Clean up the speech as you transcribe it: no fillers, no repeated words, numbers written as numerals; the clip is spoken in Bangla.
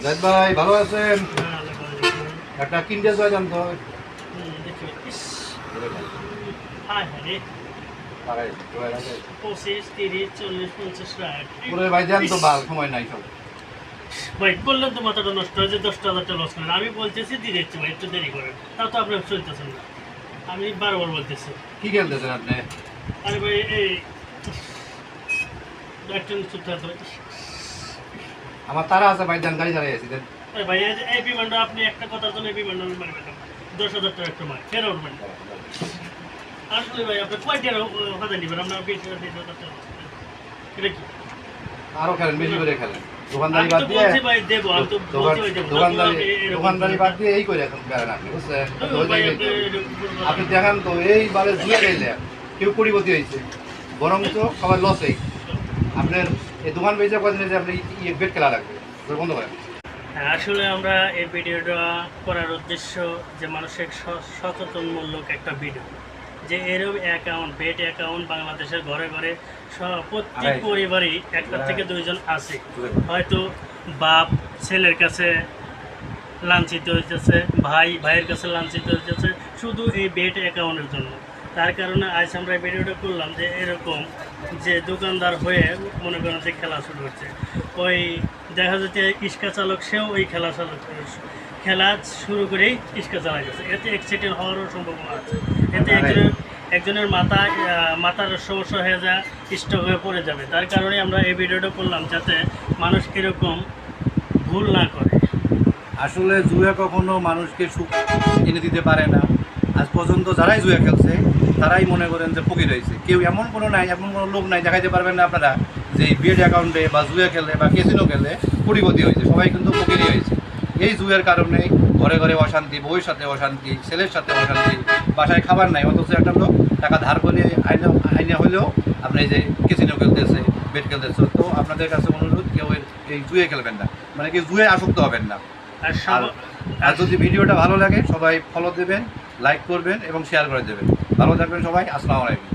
জাহিদ ভাই ভালো আছেন? একটা কিনতে চাই জানতো। ভাই জান তো বাল সময় নাই সব। ভাই বললেন তো মাথাটা নষ্ট হয়েছে, 10,000 টাকা লস করেন। আমি বলতেছি দিয়ে দিচ্ছি ভাই, একটু দেরি করেন। তাও তো আপনি শুনতেছেন না। আমি বারবার বলতেছি। কি খেলতেছেন আপনি? আরে ভাই এই একটা চুপ থাকতে ভাই। আমার তারা আছে ভাই, জান গাড়ি চালাই আছি। আরে ভাই এই বিমানটা আপনি একটা কথার জন্য এই বিমানটা আমি মারবেন না। 10,000 টাকা একটা মার ফের উঠবেন। আসলে ভাই আপনি কয়টা কথা নিবেন? আপনার 20,000 টাকা এটা কি? আরো খেলেন, বেশি করে খেলেন। দোকানদারি বাদ দিয়ে দোকানদারি বাদ দিয়ে এই করে এখন বেড়ান আপনি, বুঝছেন? আপনি দেখেন তো এইবারে জুয়ে গেলে কেউ কোটিপতি হয়েছে, বরঞ্চ সবার লসেই। আপনার এই দোকান বেঁচে কদিন যে আপনি বেড খেলা লাগবে, বন্ধ করেন। আসলে আমরা এই ভিডিওটা করার উদ্দেশ্য যে মানুষের সচেতনমূলক একটা ভিডিও, যে এরকম অ্যাকাউন্ট বেট অ্যাকাউন্ট বাংলাদেশের ঘরে ঘরে প্রত্যেক পরিবারই একটা থেকে দুইজন আছে। হয়তো বাপ ছেলের কাছে লাঞ্ছিত হয়েছে, ভাইয়ের কাছে লাঞ্ছিত হয়েছে শুধু এই বেট অ্যাকাউন্টের জন্য। তার কারণে আজ আমরা এই ভিডিওটা করলাম যে এরকম যে দোকানদার হয়ে মনে করেন যে খেলা শুরু হচ্ছে, ওই দেখা যাচ্ছে রিক্সা চালক সেও ওই খেলা শুরু করেই রিক্সা চালা গেছে। এতে অ্যাক্সিডেন্ট হওয়ারও সম্ভাবনা আছে। এতে একজনের মাথার সমস্যা হয়ে যায়, স্ট্রোক হয়ে পড়ে যাবে। তার কারণে আমরা এই ভিডিওটা করলাম যাতে মানুষ এরকম ভুল না করে। আসলে জুয়া কখনো মানুষকে সুখ এনে দিতে পারে না। আজ পর্যন্ত যারাই জুয়া খেলছে তারাই মনে করেন যে ফকির হয়েছে। কেউ এমন কোনো লোক নাই দেখাইতে পারবেন না আপনারা যে বেড অ্যাকাউন্টে বা জুয়া খেলে বা ক্যাসিনো খেলে কোটিপতি হয়েছে। সবাই কিন্তু ফকিরই হয়েছে এই জুয়ের কারণে। ঘরে ঘরে অশান্তি, বউয়ের সাথে অশান্তি, ছেলের সাথে অশান্তি, বাসায় খাবার নাই, অথচ একটা লোক টাকা ধার করে আইনে হলেও আপনি যে ক্যাসিনো খেলতেছে, বেড খেলতেছে। তো আপনাদের কাছে অনুরোধ, কেউ এই জুয়ে খেলবেন না, মানে কি জুয়ে আসক্ত হবেন না। আর যদি ভিডিওটা ভালো লাগে সবাই ফলো দেবেন, লাইক করবেন এবং শেয়ার করে দেবেন। ভালো থাকবেন সবাই। আসসালামু আলাইকুম।